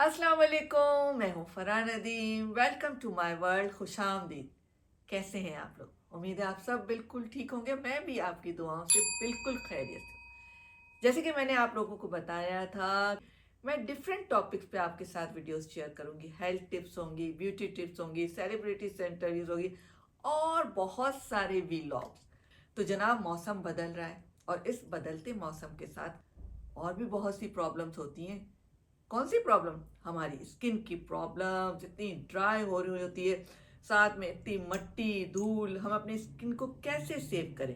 अस्सलाम वालेकुम, मैं हूँ Farhan Nadeem. Welcome to my world, खुशामदीद। कैसे हैं आप लोग? उम्मीद है आप सब बिल्कुल ठीक होंगे। मैं भी आपकी दुआओं से बिल्कुल खैरियत से हूँ। जैसे कि मैंने आप लोगों को बताया था, मैं डिफरेंट टॉपिक्स पे आपके साथ वीडियोस शेयर करूंगी। हेल्थ टिप्स होंगी, ब्यूटी टिप्स होंगी, सेलिब्रिटी से इंटरव्यूज होगी और बहुत सारे वीलॉग्स। तो जनाब, मौसम बदल रहा है और इस बदलते मौसम के साथ और भी बहुत सी प्रॉब्लम्स होती हैं। कौन सी प्रॉब्लम? हमारी स्किन की प्रॉब्लम, इतनी ड्राई हो रही होती है, साथ में इतनी मट्टी धूल। हम अपनी स्किन को कैसे सेव करें?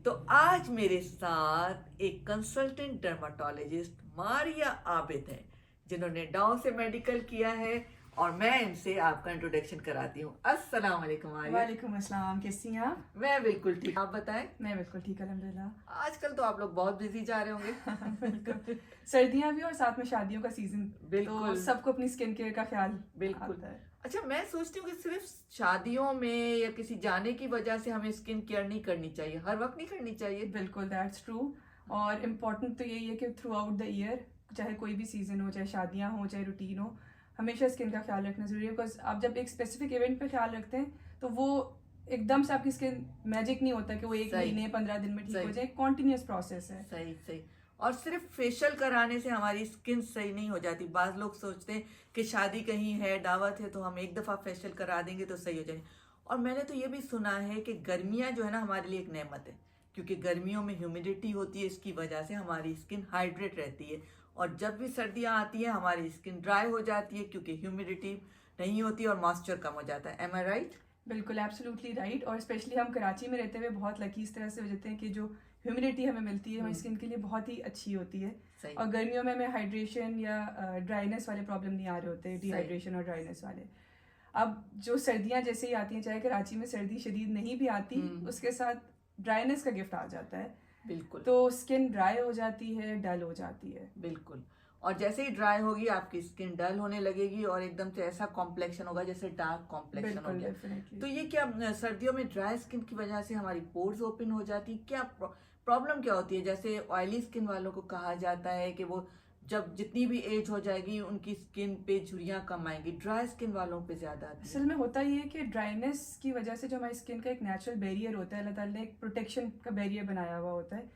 तो आज मेरे साथ एक कंसल्टेंट डर्माटोलॉजिस्ट मारिया आबिद है, जिन्होंने डाउ से मेडिकल किया है, और मैं इनसे आपका इंट्रोडक्शन कराती हूँ। अस्सलाम वालेकुम मारिया। वालेकुम अस्सलाम, कैसी हैं आप? मैं बिल्कुल ठीक, आप बताएं। मैं बिल्कुल ठीक, अल्हम्दुलिल्लाह। आजकल तो आप लोग बहुत बिजी जा रहे होंगे। बिल्कुल। सर्दियां भी और साथ में शादियों का सीजन, तो बिल्कुल सबको अपनी स्किन केयर का ख्याल बिल्कुल। आता है। अच्छा, मैं सोचती हूँ कि सिर्फ शादियों में या किसी जाने की वजह से हमें स्किन केयर नहीं करनी चाहिए, हर वक्त नहीं करनी चाहिए। बिल्कुल, दैट्स ट्रू। और इम्पॉर्टेंट तो यही है कि थ्रू आउट द ईयर, चाहे कोई भी सीजन हो, चाहे शादियां हो, चाहे रूटीन हो, हमेशा स्किन का ख्याल रखना जरूरी है। बिकॉज आप जब एक स्पेसिफिक इवेंट पे ख्याल रखते हैं तो वो एकदम से आपकी स्किन मैजिक नहीं होता कि वो एक सही महीने 15 दिन में ठीक हो सही जाए। कॉन्टिन्यूस प्रोसेस है। सही सही। और सिर्फ फेशियल कराने से हमारी स्किन सही नहीं हो जाती। बाज लोग सोचते हैं कि शादी कहीं है, दावत है, तो हम एक दफ़ा फेशियल करा देंगे तो सही हो जाएंगे। और मैंने तो ये भी सुना है कि गर्मियाँ जो है ना, हमारे लिए एक नेमत है, क्योंकि गर्मियों में ह्यूमिडिटी होती है, इसकी वजह से हमारी स्किन हाइड्रेट रहती है। और जब भी सर्दियाँ आती हैं, हमारी स्किन ड्राई हो जाती है, क्योंकि ह्यूमिडिटी नहीं होती और मॉइस्चर कम हो जाता है। एम आई राइट? बिल्कुल, एब्सोल्युटली राइट। और स्पेशली हम कराची में रहते हुए बहुत लकी इस तरह से हो जाते हैं कि जो ह्यूमिडिटी हमें मिलती है हमारी स्किन के लिए बहुत ही अच्छी होती है। सही और गर्मियों में हमें हाइड्रेशन या ड्राइनेस वाले प्रॉब्लम नहीं आ रहे होते, सही। डिहाइड्रेशन और ड्राइनेस वाले। अब जो सर्दियाँ जैसे ही आती हैं, चाहे कराची में सर्दी शदीद नहीं भी आती, उसके साथ ड्राइनेस का गिफ्ट आ जाता है। बिल्कुल तो स्किन ड्राई हो जाती है, डल हो जाती है। बिल्कुल। और जैसे ही ड्राई होगी, आपकी स्किन डल होने लगेगी और एकदम से ऐसा कॉम्प्लेक्शन होगा जैसे डार्क कॉम्प्लेक्शन हो बिल्कुल, गया। डेफिनेटली। तो ये क्या सर्दियों में ड्राई स्किन की वजह से हमारी पोर्स ओपन हो जाती? क्या प्रॉब्लम क्या होती है? जैसे ऑयली स्किन वालों को कहा जाता है कि वो जब जितनी भी एज हो जाएगी, उनकी स्किन पे झुर्रियाँ कम आएंगी। ड्राई स्किन वालों पे ज्यादा आती है। असल में होता ये है कि ड्राइनेस की वजह से जो हमारी स्किन का एक नेचुरल बैरियर होता है, अल्लाह ताला ने एक प्रोटेक्शन का बैरियर बनाया हुआ होता है,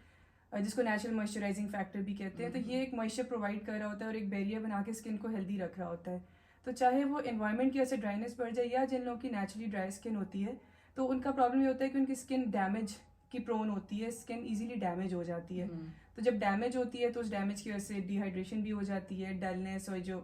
जिसको नेचुरल मॉइस्चराइजिंग फैक्टर भी कहते हैं। तो ये एक मॉइस्चर प्रोवाइड कर रहा होता है और एक बैरियर बना के स्किन को हेल्दी रख रहा होता है। तो चाहे वो एनवायरनमेंट की वजह से ड्राइनेस बढ़ जाए या जिन लोगों की नेचुरली ड्राई स्किन होती है, तो उनका प्रॉब्लम ये होता है कि उनकी स्किन डैमेज की प्रोन होती है, स्किन ईजिली डैमेज हो जाती है। तो जब डैमेज होती है तो उस डैमेज की वजह से डिहाइड्रेशन भी हो जाती है, डलनेस, और जो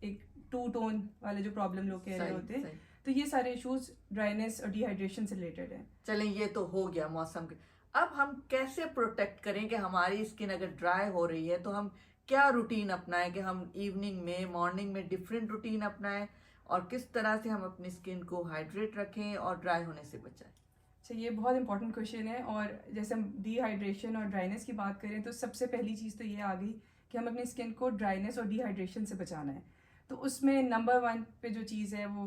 एक टू टोन वाले जो प्रॉब्लम लोग कह रहे सही होते हैं। सही। तो ये सारे इश्यूज ड्राइनेस और डिहाइड्रेशन से रिलेटेड है। चलें, ये तो हो गया मौसम के। अब हम कैसे प्रोटेक्ट करें कि हमारी स्किन अगर ड्राई हो रही है तो हम क्या रूटीन अपनाएं, कि हम इवनिंग में, मॉर्निंग में डिफरेंट रूटीन अपनाएं, और किस तरह से हम अपनी स्किन को हाइड्रेट रखें और ड्राई होने से बचाएं? अच्छा, ये बहुत इंपॉर्टेंट क्वेश्चन है। और जैसे हम डिहाइड्रेशन और ड्राइनेस की बात करें तो सबसे पहली चीज़ तो ये आ गई कि हम अपनी स्किन को ड्राइनेस और डिहाइड्रेशन से बचाना है। तो उसमें नंबर 1 पे जो चीज़ है वो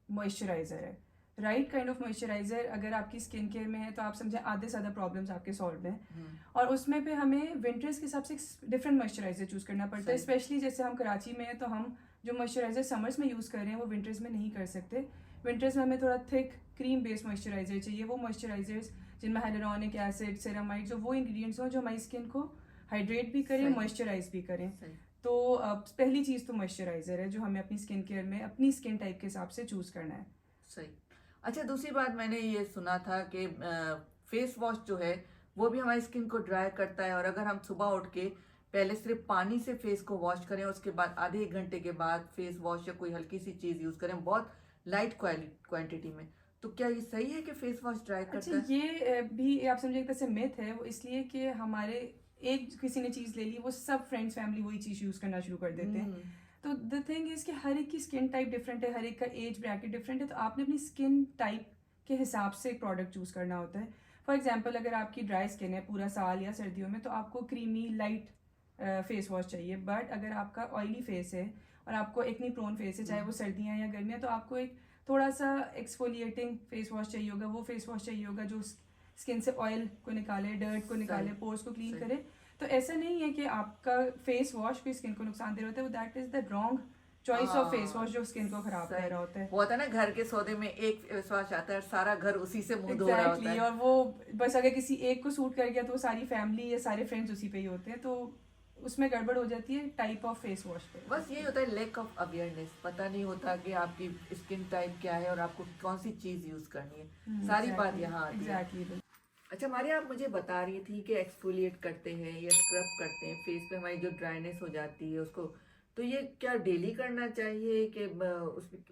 मॉइस्चराइज़र है। राइट काइंड ऑफ मॉइस्चराइज़र अगर आपकी स्किन केयर में है तो आप समझें आधे से ज़्यादा प्रॉब्लम्स आपके सॉल्व हैं। और उसमें पे हमें विंटर्स के हिसाब से डिफरेंट मॉइस्चराइज़र चूज़ करना पड़ता है। स्पेशली जैसे हम कराची में हैं तो हम जो मॉइस्चराइज़र समर्स में यूज़ कर रहे हैं वो विंटर्स में नहीं कर सकते। विंटर्स में हमें थोड़ा थिक क्रीम बेस्ड मॉइस्चराइज़र चाहिए, वो मॉइस्चराइजर्स जिनमें हाइलुरोनिक एसिड, सेरामाइड, जो वो इंग्रेडिएंट्स हों जो हमारी स्किन को हाइड्रेट भी करें, मॉइस्चराइज भी करें। तो पहली चीज़ तो मॉइस्चराइज़र है जो हमें अपनी स्किन केयर में अपनी स्किन टाइप के हिसाब से चूज़ करना है। सही। अच्छा, दूसरी बात मैंने ये सुना था कि फेस वॉश जो है वो भी हमारी स्किन को ड्राई करता है, और अगर हम सुबह उठ के पहले सिर्फ पानी से फेस को वॉश करें, उसके बाद आधे एक घंटे के बाद फेस वॉश या कोई हल्की सी चीज़ यूज़ करें बहुत लाइट क्वांटिटी में, तो क्या ये सही है कि फेस वॉश ड्राई अच्छा, करता है? ये भी आप समझिए एक तरह से मिथ है। वो इसलिए कि हमारे एक किसी ने चीज़ ले ली, वो सब फ्रेंड्स फैमिली वही चीज़ यूज़ करना शुरू कर देते हैं। तो द थिंग इज़ कि हर एक की स्किन टाइप डिफरेंट है, हर एक का एज ब्रैकेट डिफरेंट है। तो आपने अपनी स्किन टाइप के हिसाब से एक प्रोडक्ट चूज़ करना होता है। फॉर एग्जाम्पल, अगर आपकी ड्राई स्किन है पूरा साल या सर्दियों में तो आपको क्रीमी लाइट फेस वॉश चाहिए। बट अगर आपका ऑयली फेस है और आपको एक्नी प्रोन फेस है, चाहे वो सर्दियाँ या गर्मियाँ, तो आपको एक थोड़ा सा एक्सफोलिएटिंग फेस वॉश चाहिए होगा। वो फेस वॉश चाहिए होगा जो स्किन से ऑयल को निकाले, डर्ट को निकाले, पोर्स को क्लीन करे। तो ऐसा नहीं है कि आपका फेस वॉश भी स्किन को नुकसान दे रहा होता है, वो that is the wrong choice of face हाँ, वॉश जो स्किन को खराब कर सही। रहा होता है। वो होता है ना, घर के सौदे में एक फेस वॉश आता है, सारा घर उसी से मुंह धो रहा होता एग्जैक्टली है। और वो बस अगर किसी एक को सूट कर गया तो वो सारी फैमिली या सारे फ्रेंड्स उसी पे ही होते हैं, तो उसमें गड़बड़ हो जाती है टाइप ऑफ फेस वॉश पे। बस यही होता है, लैक ऑफ अवेयरनेस, पता नहीं होता कि आपकी स्किन टाइप क्या है और आपको कौन सी चीज यूज करनी है। सारी बात यहाँ आती है। एग्जैक्टली। अच्छा मारिया, आप मुझे बता रही थी कि एक्सफोलिएट करते हैं या स्क्रब करते हैं फेस पे, हमारी जो ड्राइनेस हो जाती है उसको, तो ये क्या डेली करना चाहिए कि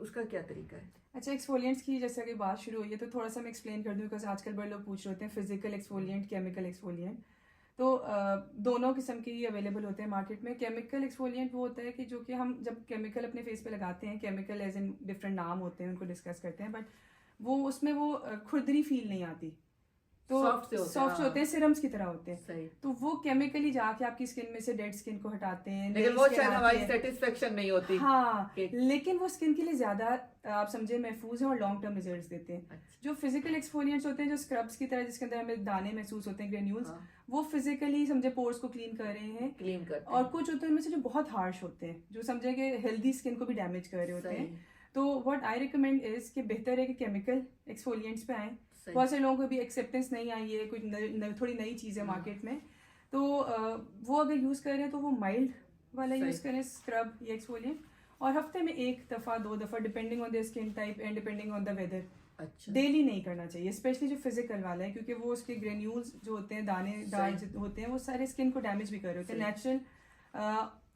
उसका क्या तरीका है? अच्छा, एक्सफोलिएंट्स की जैसे कि बात शुरू हुई है तो थोड़ा सा मैं एक्सप्लेन कर दूँ, बिकॉज आजकल बड़े लोग पूछ रहे होते हैं फिजिकल एक्सफोलिएंट, केमिकल एक्सफोलिएंट। तो दोनों किस्म के ही अवेलेबल होते हैं मार्केट में। केमिकल एक्सफोलिएंट वो होता है कि जो कि हम जब केमिकल अपने फेस पे लगाते हैं, केमिकल एज इन डिफरेंट नाम होते हैं, उनको डिस्कस करते हैं, बट वो उसमें वो खुरदरी फील नहीं आती, तो सॉफ्ट होते हैं, सिरम्स की तरह होते हैं। सही। तो वो केमिकली जाके आपकी स्किन में से डेड स्किन को हटाते हैं, लेकिन वो शायद हमारी सेटिस्फेक्शन नहीं होती। हाँ, लेकिन वो स्किन के लिए ज्यादा आप समझे महफूज है और लॉन्ग टर्म रिजल्ट्स देते हैं। अच्छा। जो फिजिकल एक्सफोलिएंट्स होते हैं, जो स्क्रब्स की तरह जिसके अंदर हमें दाने महसूस होते हैं, ग्रेन्यूल्स, हाँ। वो फिजिकली समझे पोर्स को क्लीन कर रहे हैं, क्लीन करते और हैं। कुछ होते हैं उनमें से जो बहुत हार्श होते हैं, जो समझे कि हेल्दी स्किन को भी डैमेज कर रहे होते हैं। तो व्हाट आई रिकमेंड इज कि बेहतर है कि केमिकल एक्सफोलिएंट्स पे आए। बहुत से लोगों को भी एक्सेप्टेंस नहीं आई है, कुछ थोड़ी नई चीज़ है मार्केट में, तो वो अगर यूज़ कर रहे हैं तो वो माइल्ड वाला यूज़ करें, स्क्रब या एक्सफोलिएंट, और हफ्ते में 1 दफ़ा 2 दफ़ा depending on the skin type and depending on the weather. अच्छा। डेली नहीं करना चाहिए, स्पेशली जो फिजिकल वाला है, क्योंकि वो उसके ग्रेन्यूल्स जो होते हैं, दानेदार जो होते हैं, वो सारे स्किन को डैमेज भी कर रहे होते हैं। नेचुरल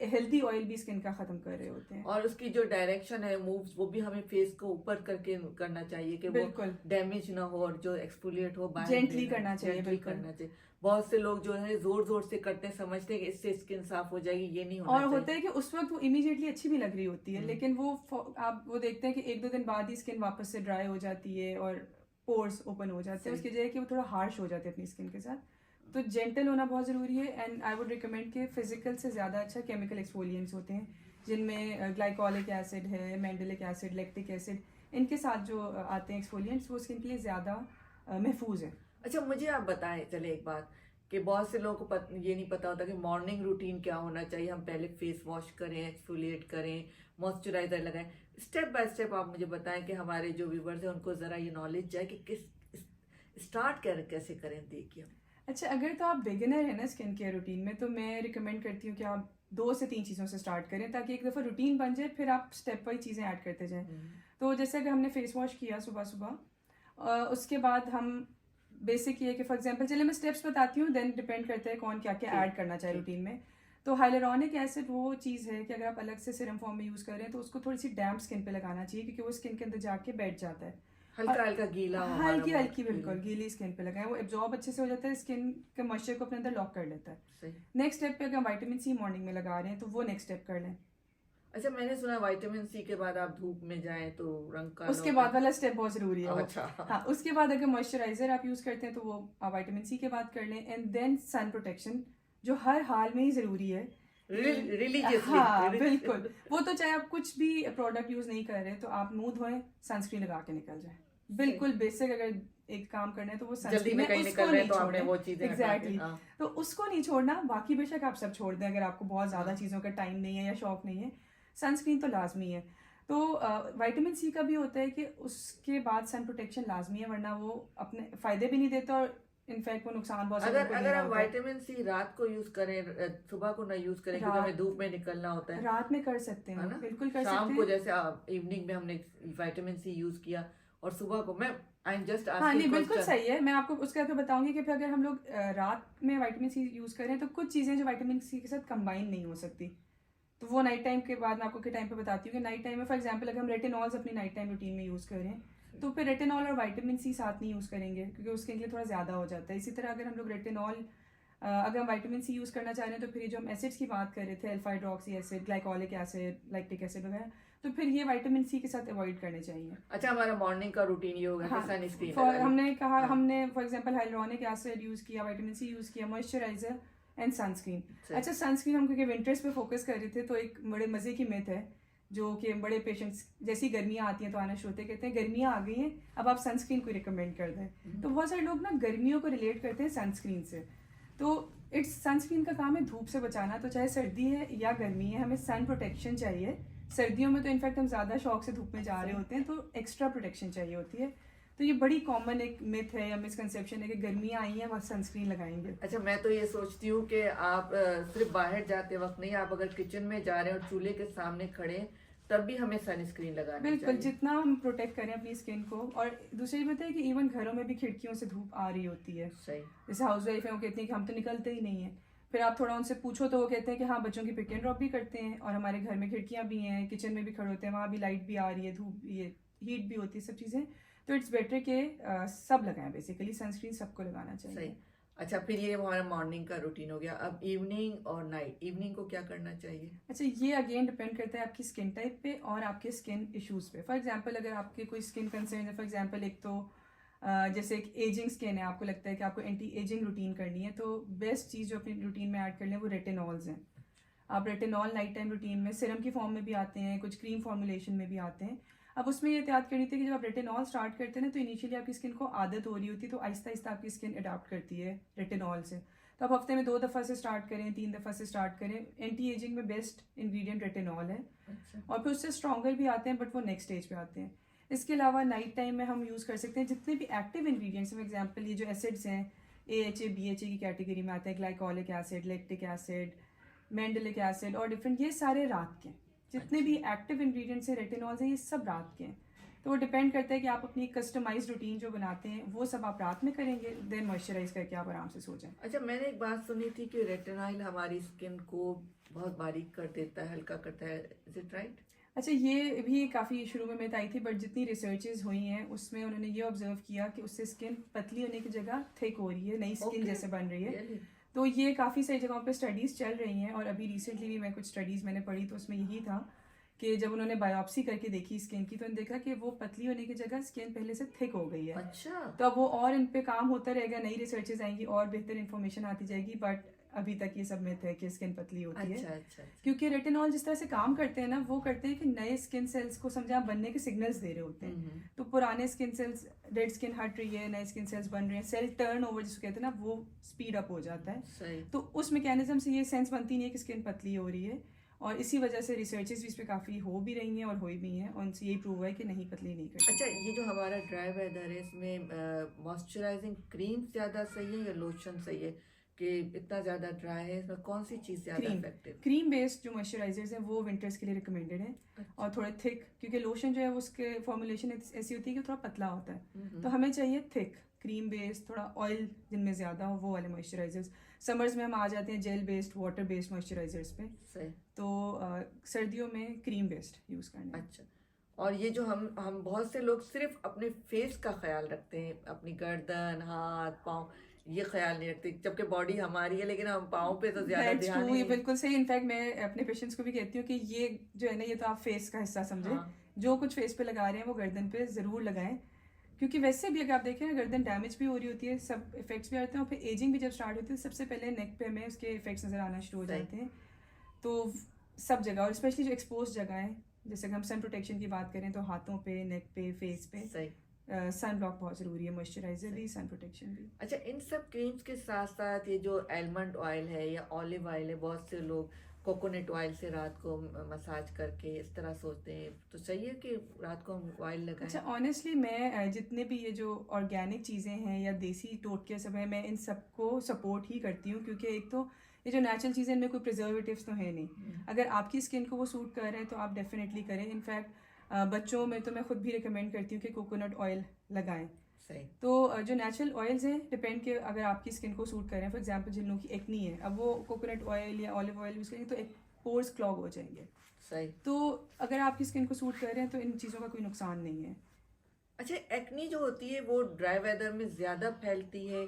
हेल्दी ऑयल भी स्किन का खत्म कर रहे होते हैं। और उसकी जो डायरेक्शन है मूव्स, वो भी हमें फेस को ऊपर करके करना चाहिए कि वो डैमेज ना हो, और जो एक्सफोलिएट हो जेंटली करना चाहिए, बिल्कुल करना चाहिए। बहुत से लोग जो है जोर जोर से करते हैं, समझते हैं कि इससे स्किन साफ हो जाएगी, ये नहीं होना और चाहिए। होता है कि उस वक्त वो इमीडिएटली अच्छी भी लग रही होती है, लेकिन वो आप वो देखते हैं कि 1-2 दिन बाद ही स्किन वापस से ड्राई हो जाती है और पोर्स ओपन हो जाते हैं, उसकी वजह है कि वो थोड़ा हार्श हो जाते हैं अपनी स्किन के साथ। तो जेंटल होना बहुत ज़रूरी है, एंड आई वुड रिकमेंड कि फिजिकल से ज़्यादा अच्छा केमिकल एक्सफोलिएंट्स होते हैं, जिनमें ग्लाइकोलिक एसिड है, मैंडेलिक एसिड, लैक्टिक एसिड, इनके साथ जो आते हैं एक्सफोलिएंट्स, वो स्किन के लिए ज़्यादा महफूज है। अच्छा मुझे आप बताएं चले एक बात, कि बहुत से लोगों को ये नहीं पता होता कि मॉर्निंग रूटीन क्या होना चाहिए। हम पहले फेस वॉश करें, एक्सफोलिएट करें, मॉइस्चराइजर लगाएं, स्टेप बाय स्टेप आप मुझे बताएं कि हमारे जो व्यूवर्स हैं उनको ज़रा ये नॉलेज जाए कि किस स्टार्ट कैसे करें, देखिए। अच्छा, अगर तो आप बिगिनर है ना स्किन केयर रूटीन में, तो मैं रिकमेंड करती हूँ कि आप 2 से 3 चीज़ों से स्टार्ट करें, ताकि एक दफ़ा रूटीन बन जाए, फिर आप स्टेप वाइज चीज़ें ऐड करते जाएं। तो जैसे अगर हमने फेस वॉश किया सुबह सुबह, उसके बाद हम बेसिक ये कि फॉर एग्जांपल, चलिए मैं स्टेप्स बताती हूँ, देन डिपेंड करता है कौन क्या क्या ऐड करना चाहे रूटीन में। तो हाइलुरोनिक एसिड वो चीज़ है कि अगर आप अलग से सीरम फॉर्म में यूज़ कर रहे हैं तो उसको थोड़ी सी डैम्प स्किन पे लगाना चाहिए, क्योंकि वो स्किन के अंदर जाके बैठ जाता है। हल्का हल्का गीला, हल्की बिल्कुल गीली स्किन पे लगाएं, वो एब्जॉर्ब अच्छे से हो जाता है, स्किन के मॉइस्चर को अपने अंदर लॉक कर लेता है। नेक्स्ट स्टेप पे अगर विटामिन सी मॉर्निंग में लगा रहे हैं तो वो नेक्स्ट स्टेप कर लें। अच्छा, मैंने सुना विटामिन सी के बाद आप धूप में जाएं तो रंग का, उसके बाद वाला स्टेप बहुत जरूरी है। अच्छा। हाँ, उसके बाद अगर मॉइस्चराइजर आप यूज करते हैं तो वो आप विटामिन सी के बाद कर लें, एंड देन सन प्रोटेक्शन, जो हर हाल में ही जरूरी है। रिलीजियसली। हाँ बिल्कुल, वो तो चाहे आप कुछ भी प्रोडक्ट यूज नहीं कर रहे तो आप मुंह धोएं, सनस्क्रीन लगा के निकल जाए। बिल्कुल बेसिक अगर एक काम करना है तो वो सनस्क्रीन है, उसको नहीं छोड़ें। वो चीजें एग्जैक्टली, तो उसको नहीं छोड़ना, बाकी बेशक आप सब छोड़ दें अगर आपको बहुत ज्यादा चीजों का टाइम नहीं है या शौक नहीं है, सनस्क्रीन तो लाजमी है। तो विटामिन सी का भी होता है कि उसके बाद सन प्रोटेक्शन लाजमी है, वरना वो अपने फायदे भी नहीं देता और इनफैक्ट वो नुकसान बहुत अगर हम विटामिन सी रात को यूज करें, सुबह को ना यूज करें क्योंकि हमें धूप में निकलना होता है। रात में कर सकते हैं, बिल्कुल कर सकते हैं। शाम को जैसे इवनिंग में हमने विटामिन सी यूज किया और सुबह को मैं जस्ट हाँ नहीं बिल्कुल सही है। मैं आपको उसके बाद बताऊंगी कि फिर अगर हम लोग रात में विटामिन सी यूज करें तो कुछ चीजें जो विटामिन सी के साथ कंबाइन नहीं हो सकती, तो वो नाइट टाइम के बाद मैं आपको के टाइम पे बताती हूँ कि नाइट टाइम में फॉर एग्जांपल अगर हम रेटिनॉल्स अपनी नाइट टाइम रूटीन में यूज़ करें तो फिर रेटिनॉल और विटामिन सी साथ नहीं यूज़ करेंगे, क्योंकि उसके लिए थोड़ा ज़्यादा हो जाता है। इसी तरह अगर हम लोग रेटिनॉल अगर हम विटामिन सी यूज़ करना चाह रहे हैं तो फिर जो हम एसिड्स की बात कर रहे थे, alpha hydroxy acid, glycolic acid, lactic acid वगैरह, तो फिर ये विटामिन सी के साथ अवॉइड करने चाहिए। अच्छा, हमारा मॉर्निंग का रूटीन ये होगा कि सनस्क्रीन हमने कहा, हमने for example hyaluronic acid use किया, विटामिन सी यूज़ किया, मॉइस्चराइजर एंड सनस्क्रीन। अच्छा, सनस्क्रीन हम क्योंकि विंटर्स पे फोकस कर रहे थे तो एक बड़े मज़े की मिथ है जो कि बड़े पेशेंट्स, जैसी गर्मियाँ आती हैं तो आना शुरू होते कहते हैं गर्मियाँ आ गई हैं अब आप सनस्क्रीन को रिकमेंड कर दें। तो बहुत सारे लोग ना गर्मियों को रिलेट करते हैं सनस्क्रीन से। तो इट्स सनस्क्रीन का काम है धूप से बचाना, तो चाहे सर्दी है या गर्मी है हमें सन प्रोटेक्शन चाहिए सर्दियों में तो इनफैक्ट हम ज़्यादा शौक से धूप में जा रहे होते हैं, तो एक्स्ट्रा प्रोटेक्शन चाहिए होती है। तो ये बड़ी कॉमन एक मिथ है या मिसकंसेप्शन है कि गर्मियाँ आई हैं बस सनस्क्रीन लगाएंगे। अच्छा, मैं तो ये सोचती हूँ कि आप सिर्फ बाहर जाते वक्त नहीं, आप अगर किचन में जा रहे हैं और चूल्हे के सामने खड़े हैं, तब भी हमें सनस्क्रीन लगानी बिल्कुल, चाहिए। जितना हम प्रोटेक्ट करें अपनी स्किन को। और दूसरी बात है कि इवन घरों में भी खिड़कियों से धूप आ रही होती है। सही। जैसे हाउस वाइफ है, वो कहती हैं कि हम तो निकलते ही नहीं हैं। फिर आप थोड़ा उनसे पूछो तो वो कहते हैं कि हाँ, बच्चों की पिक एंड ड्रॉप भी करते हैं और हमारे घर में खिड़कियाँ भी हैं, किचन में भी खड़े होते हैं, वहाँ भी लाइट भी आ रही है, धूप ये हीट भी होती है, सब चीज़ें। तो इट्स बेटर कि सब लगाएं, बेसिकली सनस्क्रीन सबको लगाना सही। चाहिए। अच्छा, फिर ये हमारा मॉर्निंग का रूटीन हो गया। अब इवनिंग और नाइट, इवनिंग को क्या करना चाहिए? अच्छा, ये अगेन डिपेंड करता है आपकी स्किन टाइप पे और आपके स्किन इश्यूज पे। फॉर एग्जांपल, अगर आपके कोई स्किन कंसर्न है, फॉर एग्जांपल एक तो जैसे एक एजिंग स्किन है, आपको लगता है कि आपको एंटी एजिंग रूटीन करनी है, तो बेस्ट चीज़ जो अपनी रूटीन में ऐड कर लें वो रेटिनॉल्स हैं। आप रेटिनॉल नाइट टाइम रूटीन में सिरम की फॉर्म में भी आते हैं, कुछ क्रीम फॉर्मुलेशन में भी आते हैं। अब उसमें ये एहतियात करनी थी कि जब आप रेटिनॉल स्टार्ट करते हैं ना, तो इनिशियली आपकी स्किन को आदत हो रही होती है, तो आहिस्ता आहिस्ता आपकी स्किन अडाप्ट करती है रेटिनॉल से। तो आप हफ्ते में 2 दफ़ा से स्टार्ट करें, 3 दफ़ा से स्टार्ट करें। एंटी एजिंग में बेस्ट इंग्रेडिएंट रेटिनॉल है। अच्छा। और फिर उससे स्ट्रॉन्गर भी आते हैं, बट वो नेक्स्ट स्टेज पे आते हैं। इसके अलावा नाइट टाइम में हम यूज़ कर सकते हैं जितने भी एक्टिव इंग्रेडिएंट्स, फॉर एग्जांपल ये जो एसिड्स हैं, AHA BHA की कैटेगरी में आते हैं, glycolic acid, lactic acid, mandelic acid और डिफरेंट, ये सारे रात के हैं। जितने भी एक्टिव इंग्रेडिएंट्स हैं, रेटिनॉल्स हैं, ये सब रात के हैं। तो वो डिपेंड करता है कि आप अपनी कस्टमाइज रूटीन जो बनाते हैं वो सब आप रात में करेंगे, देन मॉइस्चराइज करके आप आराम से सो जाएं। अच्छा, मैंने एक बात सुनी थी कि रेटिनॉल हमारी स्किन को बहुत बारीक कर देता है, हल्का करता है। Is it right? अच्छा, ये भी काफ़ी शुरू में मिथ आई थी, बट जितनी रिसर्चेज हुई हैं उसमें उन्होंने ये ऑब्जर्व किया कि उससे स्किन पतली होने की जगह थिक हो रही है, नई स्किन Okay. जैसे बन रही है। Really? तो ये काफ़ी सारी जगहों पे स्टडीज़ चल रही हैं, और अभी रिसेंटली भी मैं कुछ स्टडीज़ मैंने पढ़ी तो उसमें यही था कि जब उन्होंने बायोप्सी करके देखी स्किन की, तो उन्होंने देखा कि वो पतली होने की जगह स्किन पहले से थिक हो गई है। अच्छा। तो अब वो और इन पे काम होता रहेगा, नई रिसर्चेज आएंगी और बेहतर इन्फॉर्मेशन आती जाएगी, बट अभी तक ये सब मिथ है कि स्किन पतली होती है। अच्छा, अच्छा, अच्छा। क्योंकि रेटिनॉल जिस तरह से काम करते हैं ना, वो करते हैं कि नए स्किन सेल्स को समझे आप बनने के सिग्नल्स दे रहे होते हैं। तो पुराने स्किन सेल्स, डेड स्किन हट रही है, नए स्किन सेल्स बन रहे हैं, सेल टर्न ओवर जिसको कहते हैं ना, वो स्पीड अप हो जाता है। सही। तो उस मैकेनिज्म से ये सेंस बनती नहीं है कि स्किन पतली हो रही है, और इसी वजह से रिसर्चेज भी इस पर काफ़ी हो भी रही हैं और हुई भी हैं, और उनसे यही प्रूव है कि नहीं, पतली नहीं करती। अच्छा, ये जो हमारा ड्राई वेदर है, इसमें मॉइस्चराइजिंग क्रीम ज़्यादा सही है या लोशन सही है? कि इतना ज़्यादा ड्राई है, इसमें कौन सी चीज़ ज़्यादा इफेक्टिव? क्रीम बेस्ड जो मॉइस्चराइजर्स हैं वो विंटर्स के लिए रिकमेंडेड है, और थोड़े थिक, क्योंकि लोशन जो है वो उसके फॉर्मुलेशन ऐसी होती है कि थोड़ा पतला होता है। तो हमें चाहिए थिक क्रीम बेस्ड, थोड़ा ऑयल जिनमें ज़्यादा हो, वो वाले मॉइस्चराइजर्स। समर्स में हम आ जाते हैं gel based, water based moisturisers पे। सही। तो सर्दियों में क्रीम बेस्ड यूज़ करना है। अच्छा, और ये जो हम बहुत से लोग सिर्फ अपने फेस का ख्याल रखते हैं, अपनी गर्दन, हाथ, पाँव, ये ख्याल नहीं रखते, जबकि बॉडी हमारी है, लेकिन हम पाँव पे तो ज्यादा That's ध्यान true, नहीं। ये बिल्कुल सही। इनफैक्ट मैं अपने पेशेंट्स को भी कहती हूँ कि ये जो है ना, ये तो आप फेस का हिस्सा समझे। हाँ। जो कुछ फेस पे लगा रहे हैं वो गर्दन पे ज़रूर लगाएं, क्योंकि वैसे भी अगर आप देखें ना, गर्दन डैमेज भी हो रही होती है, सब इफेक्ट्स भी आते हैं, और फिर एजिंग भी जब स्टार्ट होती है सबसे पहले नेक पे हमें उसके इफेक्ट्स नज़र आना शुरू हो सही। जाते हैं। तो सब जगह, और स्पेशली जो एक्सपोज जगह है, जैसे कि हम सन प्रोटेक्शन की बात करें तो हाथों पे, नेक पे, फेस पे सही। सन ब्लॉक बहुत ज़रूरी है, मॉइस्चराइजर भी, सन प्रोटेक्शन भी। अच्छा, इन सब क्रीम्स के साथ साथ ये जो आलमंड ऑयल है या ऑलिव ऑयल है, बहुत से लोग कोकोनट ऑयल से रात को मसाज करके इस तरह सोते हैं, तो सही है कि रात को हम ऑयल लगाएं? अच्छा, ऑनेस्टली मैं जितने भी ये जो ऑर्गेनिक चीज़ें हैं या देसी टोटके सब है, मैं इन सबको सपोर्ट ही करती हूँ, क्योंकि एक तो ये जो नेचुरल चीज़ें, इनमें कोई प्रिजर्वेटिव्स तो है नहीं। अगर आपकी स्किन को वो सूट कर रहे हैं तो आप डेफिनेटली करें। इनफैक्ट बच्चों में तो मैं खुद भी रिकमेंड करती हूँ कि कोकोनट ऑयल लगाएं। सही। तो जो नेचुरल ऑयल्स हैं, डिपेंड के अगर आपकी स्किन को सूट करें, फॉर एग्जांपल जिन लोगों की एक्नी है, अब वो कोकोनट ऑयल या ऑलिव ऑयल यूज़ करेंगे तो एक पोर्स क्लॉग हो जाएंगे। सही। तो अगर आपकी स्किन को सूट कर रहे हैं तो इन चीज़ों का कोई नुकसान नहीं है। अच्छा, एक्नी जो होती है वो ड्राई वेदर में ज़्यादा फैलती है,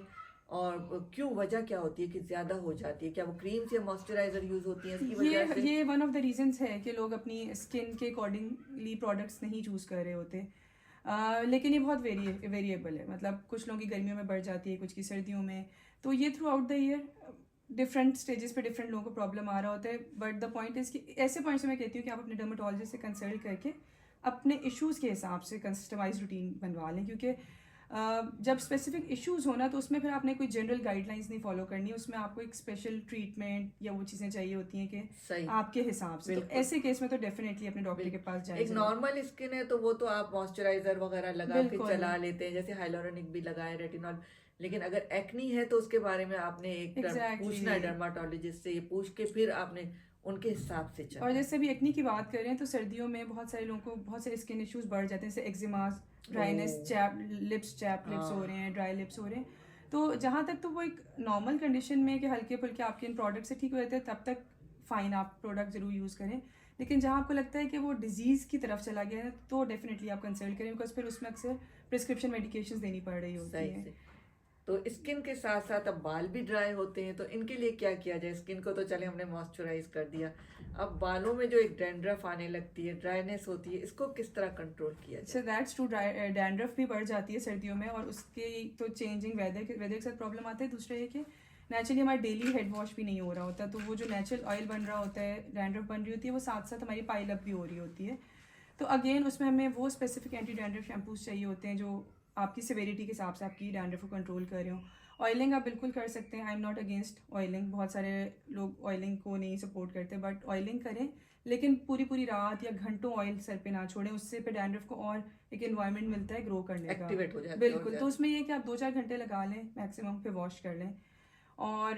और क्यों, वजह क्या होती है कि ज़्यादा हो जाती है? क्या वो क्रीम्स या मॉइस्चराइजर यूज़ होती हैं इसकी वजह से? ये वन ऑफ द रीजंस है कि लोग अपनी स्किन के अकॉर्डिंगली प्रोडक्ट्स नहीं चूज़ कर रहे होते। लेकिन ये बहुत वेरिएबल है, मतलब कुछ लोगों की गर्मियों में बढ़ जाती है, कुछ की सर्दियों में। तो ये through out the year different stages पे डिफरेंट लोगों को प्रॉब्लम आ रहा होता है। बट द पॉइंट इज़ कि ऐसे पॉइंट से मैं कहती हूँ कि आप अपने डर्माटोलॉजिस्ट से कंसल्ट करके अपने इश्यूज़ के हिसाब से कस्टमाइज रूटीन बनवा लें, क्योंकि जब स्पेसिफिक इश्यूज हो ना तो उसमें फिर आपने कोई जनरल गाइडलाइंस नहीं फॉलो करनी, उसमें आपको एक स्पेशल ट्रीटमेंट या वो चीज़ें चाहिए होती हैं कि सही, आपके हिसाब से। तो बिल्कुल ऐसे केस में तो डेफिनेटली अपने डॉक्टर के पास जाए एक ज़रूर। नॉर्मल स्किन है तो वो तो आप मॉइस्चराइजर वगैरह लगा के बिल्कुल चला लेते हैं, जैसे हाइलोरोनिक भी लगाए, रेटिनॉल। लेकिन अगर एक्नी है तो उसके बारे में आपने एक पूछना है एग्जैक्टली। डर्माटोलॉजिस्ट से, ये पूछ के फिर आपने उनके हिसाब से और चलना है। जैसे अभी एक्नी की बात करें तो सर्दियों में बहुत सारे लोगों को बहुत सारे स्किन इश्यूज बढ़ जाते हैं, जैसे एक्जिमा, ड्राइनेस, ओ, चैप लिप्स, चैप लिप्स हो हाँ, रहे हैं, ड्राई लिप्स हो रहे हैं। तो जहाँ तक तो वो एक नॉर्मल कंडीशन में कि हल्के फुल्के आपके इन प्रोडक्ट से ठीक हो जाते हैं तब तक फ़ाइन, आप प्रोडक्ट ज़रूर यूज़ करें। लेकिन जहाँ आपको लगता है कि वो डिजीज़ की तरफ चला गया है तो डेफिनेटली आप कंसल्ट करें, बिकॉज फिर उसमें अक्सर प्रिस्क्रिप्शन मेडिकेशंस देनी पड़ रही होती सही हैं। से। तो स्किन के साथ साथ अब बाल भी ड्राई होते हैं, तो इनके लिए क्या किया जाए? स्किन को तो चले हमने मॉइस्चराइज कर दिया, अब बालों में जो एक डैंड्रफ आने लगती है, ड्राइनेस होती है, इसको किस तरह कंट्रोल किया सो जाए? दैट्स ट्रू, डैंड्रफ भी बढ़ जाती है सर्दियों में, और उसके तो चेंजिंग वेदर के साथ प्रॉब्लम आता है। दूसरा ये कि नेचुरली हमारा डेली हेड वॉश भी नहीं हो रहा होता, तो वो जो नेचुरल ऑयल बन रहा होता है, डैंड्रफ बन रही होती है, वो साथ साथ हमारी पाइल अप भी हो रही होती है। तो अगेन उसमें हमें वो स्पेसिफिक एंटी डैंड्रफ शैम्पूज चाहिए होते हैं जो आपकी सिवेरिटी के हिसाब से आपकी डैंड्रफ को कंट्रोल कर रहे हो। ऑयलिंग आप बिल्कुल कर सकते हैं, I am not against oiling, बहुत सारे लोग ऑयलिंग को नहीं सपोर्ट करते, बट ऑयलिंग करें लेकिन पूरी पूरी रात या घंटों ऑयल सर पे ना छोड़ें, उससे पे डैंड्रफ को और एक एनवायरनमेंट मिलता है ग्रो करने का। एक्टिवेट हो जाती है और बिल्कुल, तो ज्यादा। उसमें ये है कि आप 2-4 घंटे लगा लें मैक्सिमम, पे वॉश कर लें। और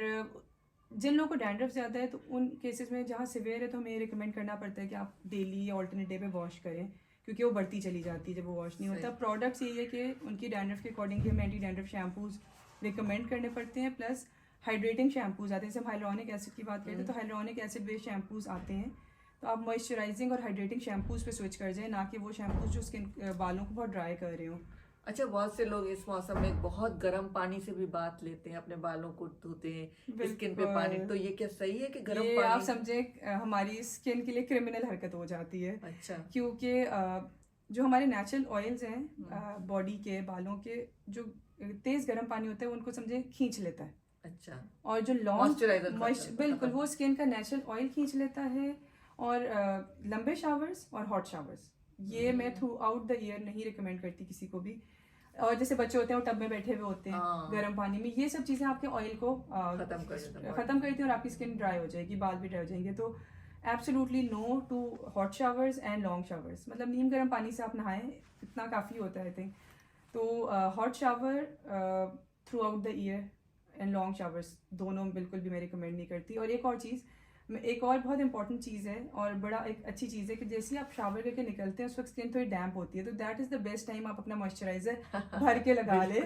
जिन लोगों को डैंड्रफ ज़्यादा है तो उन केसेस में जहाँ सिवियर है तो हमें रिकमेंड करना पड़ता है कि आप डेली या ऑल्टरनेट डे पे वॉश करें, क्योंकि वो बढ़ती चली जाती है जब वो वॉश नहीं होता। सही, प्रोडक्ट्स यही है कि उनकी डैंड्रफ के अकॉर्डिंगली हमें एंटी डैंड्रफ शैम्पूज रिकमेंड करने पड़ते हैं, प्लस हाइड्रेटिंग शैम्पूज आते हैं। जैसे हम हाइलोनिक एसिड की बात करते हैं तो हाइलोनिक एसिड बेस्ड शैम्पूज आते हैं, तो आप मॉइस्चराइजिंग और हाइड्रेटिंग शैम्पूज पे स्विच कर जाएं, ना कि वो शैम्पूज जो स्किन बालों को बहुत ड्राई कर रहे हो। अच्छा, बहुत से लोग इस मौसम में बहुत गर्म पानी से भी बात लेते हैं, अपने बालों को धोते हैं, स्किन पे पानी, बिल्कुल, तो ये क्या सही है कि गर्म ये आप पानी? समझे हमारी स्किन के लिए क्रिमिनल हरकत हो जाती है, अच्छा, क्योंकि जो हमारे नेचुरल ऑयल्स हैं हम्म, बॉडी के, बालों के, जो तेज़ गर्म पानी होता है उनको समझे खींच लेता है। अच्छा, और जो लॉन्ग मॉइस्चराइजर बिल्कुल खत्म। वो स्किन का नेचुरल ऑयल खींच लेता है। और लंबे शावर्स और हॉट शावर्स ये मैं थ्रू आउट द ईयर नहीं रिकमेंड करती किसी को भी। और जैसे बच्चे होते हैं वो टब में बैठे हुए होते हैं हाँ, गर्म पानी में, ये सब चीज़ें आपके ऑयल को खत्म कर देता बॉडी। ख़त्म करती हैं और आपकी स्किन ड्राई हो जाएगी, बाल भी ड्राई हो जाएंगे। तो absolutely no to hot showers and long showers, मतलब नीम गर्म पानी से आप नहाएं, इतना काफ़ी होता है आई थिंक। तो hot shower through out the year and long showers दोनों बिल्कुल भी मैं रिकमेंड नहीं करती। और एक और चीज़, एक और बहुत इंपॉर्टेंट चीज़ है और बड़ा एक अच्छी चीज़ है कि जैसे ही आप शावर करके निकलते हैं उस वक्त स्किन थोड़ी डैम्प होती है, तो that is the best time आप अपना मॉइस्चराइजर भर के लगा ले।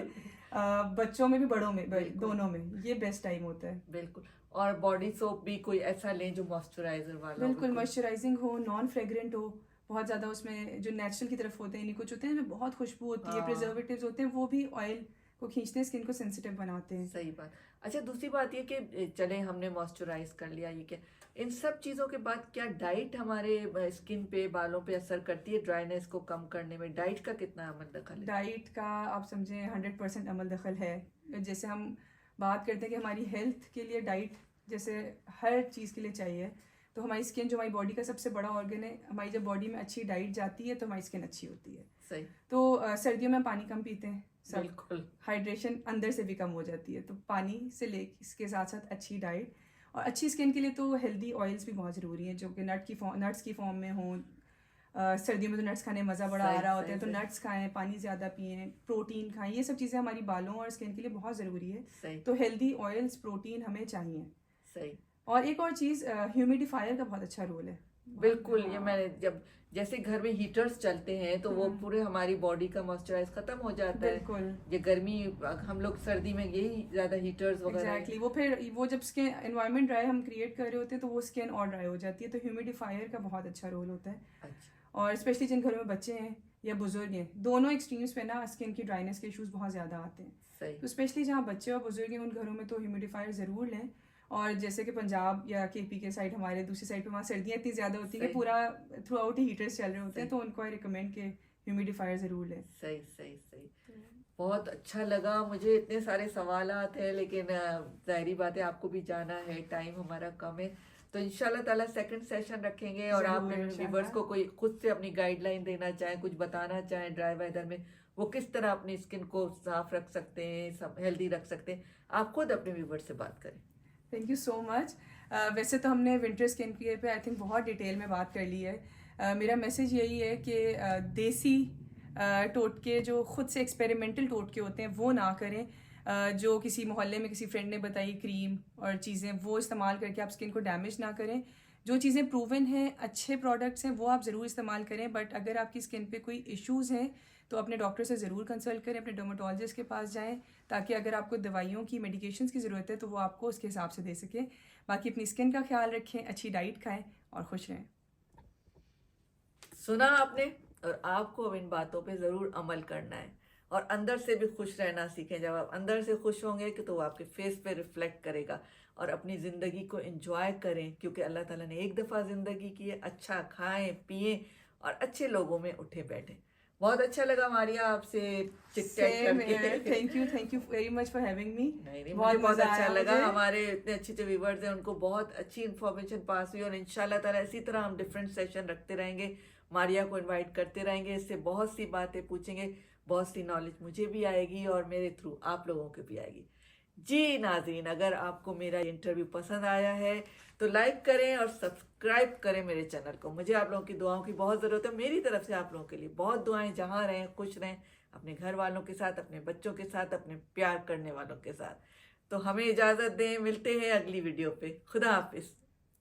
बच्चों में भी बड़ों में बिल्कुल, दोनों में ये बेस्ट टाइम होता है। बिल्कुल। और बॉडी सोप भी कोई ऐसा लें जो मॉइस्चराइजर वाला हो, बिल्कुल, बिल्कुल। मॉइस्चराइजिंग हो, नॉन फ्रेग्रेंट हो, बहुत ज़्यादा उसमें जो नेचुरल की तरफ होते हैं, कुछ होते हैं जिनमें बहुत खुशबू होती है, हाँ, प्रिजर्वेटिव्स होते हैं, वो भी ऑयल को खींचते हैं, स्किन को सेंसिटिव बनाते हैं। सही बात। अच्छा, दूसरी बात ये कि चले हमने मॉइस्चराइज कर लिया, ये क्या, इन सब चीज़ों के बाद क्या डाइट हमारे स्किन पे, बालों पे असर करती है ड्राइनेस को कम करने में? डाइट का कितना अमल दखल है? डाइट का आप समझें 100% अमल दखल है। जैसे हम बात करते हैं कि हमारी हेल्थ के लिए डाइट जैसे हर चीज़ के लिए चाहिए, तो हमारी स्किन जो हमारी बॉडी का सबसे बड़ा ऑर्गन है, हमारी जब बॉडी में अच्छी डाइट जाती है तो हमारी स्किन अच्छी होती है। सही, तो सर्दियों में हम पानी कम पीते हैं सब, बिल्कुल, हाइड्रेशन अंदर से भी कम हो जाती है, तो पानी से ले इसके साथ साथ अच्छी डाइट और अच्छी स्किन के लिए तो हेल्दी ऑयल्स भी बहुत ज़रूरी हैं, जो कि नट्स की फॉर्म में हों। सर्दियों में तो नट्स खाने में मज़ा बड़ा आ सही, रहा होता है, सही, तो सही, नट्स खाएं, पानी ज़्यादा पिएं, प्रोटीन खाएं, ये सब चीज़ें हमारी बालों और स्किन के लिए बहुत ज़रूरी है। सही, तो हेल्दी ऑयल्स, प्रोटीन हमें चाहिए। सही, और एक और चीज़, ह्यूमिडिफायर का बहुत अच्छा रोल है। बिल्कुल। ये हाँ। मैंने जब जैसे घर में हीटर्स चलते हैं तो वो पूरे हमारी बॉडी का मॉइस्चराइज खत्म हो जाता है। बिल्कुल, ये गर्मी, हम लोग सर्दी में यही ज्यादा हीटर्स वगैरह एग्जैक्टली वो फिर वो जब स्किन एनवायरनमेंट ड्राई हम क्रिएट कर रहे होते हैं तो वो स्किन और ड्राई हो जाती है, तो ह्यूमिडिफायर का बहुत अच्छा रोल होता है। अच्छा, और स्पेशली जिन घरों में बच्चे हैं या बुजुर्ग हैं, दोनों एक्सट्रीम्स पे ना स्किन की ड्राइनेस के इश्यूज बहुत ज़्यादा आते हैं, सही, तो स्पेशली जहाँ बच्चे और बुजुर्ग हैं उन घरों में तो ह्यूमिडिफायर ज़रूर लें। और जैसे कि पंजाब या केपी के साइड, हमारे दूसरी साइड पे वहाँ सर्दियाँ इतनी ज़्यादा होती हैं कि सही, पूरा थ्रू आउट ही हीटर्स चल रहे होते हैं, सही, तो उनको आई रिकमेंड के ह्यूमिडिफायर ज़रूर लें। सही, सही, सही। बहुत अच्छा लगा मुझे, इतने सारे सवालात हैं लेकिन जाहिर बात है आपको भी जाना है, टाइम हमारा कम है। तो इंशाल्लाह ताला सेकंड सेशन रखेंगे और आप जरूर, मेरे इंशाल्लाह। व्यूवर्स को कोई खुद से अपनी गाइडलाइन देना चाहें, कुछ बताना चाहें ड्राई वेदर में वो किस तरह अपनी स्किन को साफ रख सकते हैं, सब हेल्दी रख सकते हैं, आप खुद अपने व्यूवर्स से बात करें। Thank you so much. वैसे तो हमने विंटर स्किन केयर पे आई थिंक बहुत डिटेल में बात कर ली है। मेरा मैसेज यही है कि देसी टोटके जो खुद से एक्सपेरिमेंटल टोटके होते हैं वो ना करें। जो किसी मोहल्ले में किसी फ्रेंड ने बताई क्रीम और चीज़ें वो इस्तेमाल करके आप स्किन को डैमेज ना करें। जो चीज़ें प्रूवन हैं, अच्छे प्रोडक्ट्स हैं, वो आप ज़रूर इस्तेमाल करें। बट अगर आपकी स्किन पे कोई इश्यूज़ हैं तो अपने डॉक्टर से ज़रूर कंसल्ट करें, अपने डर्मेटोलॉजिस्ट के पास जाएं, ताकि अगर आपको दवाइयों की मेडिकेशंस की ज़रूरत है तो वो आपको उसके हिसाब से दे सके। बाकी अपनी स्किन का ख्याल रखें, अच्छी डाइट खाएं और खुश रहें। सुना आपने, और आपको अब इन बातों पे ज़रूर अमल करना है और अंदर से भी खुश रहना सीखें। जब आप अंदर से खुश होंगे कि तो वो आपके फेस पे रिफ्लेक्ट करेगा। और अपनी ज़िंदगी को एंजॉय करें, क्योंकि अल्लाह ताला ने एक दफ़ा ज़िंदगी की है। अच्छा खाएं पिएं और अच्छे लोगों में उठे बैठे। बहुत अच्छा लगा मारिया आपसे चिट चैट सेम करके। यार, thank you very much for having me. नहीं, मुझे बहुत मज़ा अच्छा आया लगा। मुझे। हमारे इतने अच्छे अच्छे व्यूवर्स हैं, उनको बहुत अच्छी इन्फॉर्मेशन पास हुई और इंशाल्लाह ताला इसी तरह हम डिफरेंट सेशन रखते रहेंगे, मारिया को इनवाइट करते रहेंगे, इससे बहुत सी बातें पूछेंगे, बहुत सी नॉलेज मुझे भी आएगी और मेरे थ्रू आप लोगों को भी आएगी। जी नाज़रीन, अगर आपको मेरा इंटरव्यू पसंद आया है तो लाइक करें और सब्सक्राइब करें मेरे चैनल को। मुझे आप लोगों की दुआओं की बहुत ज़रूरत है। मेरी तरफ से आप लोगों के लिए बहुत दुआएं। जहाँ रहें खुश रहें, अपने घर वालों के साथ, अपने बच्चों के साथ, अपने प्यार करने वालों के साथ। तो हमें इजाज़त दें, मिलते हैं अगली वीडियो पे। खुदा हाफिज़।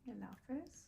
अल्लाह हाफ़िज़।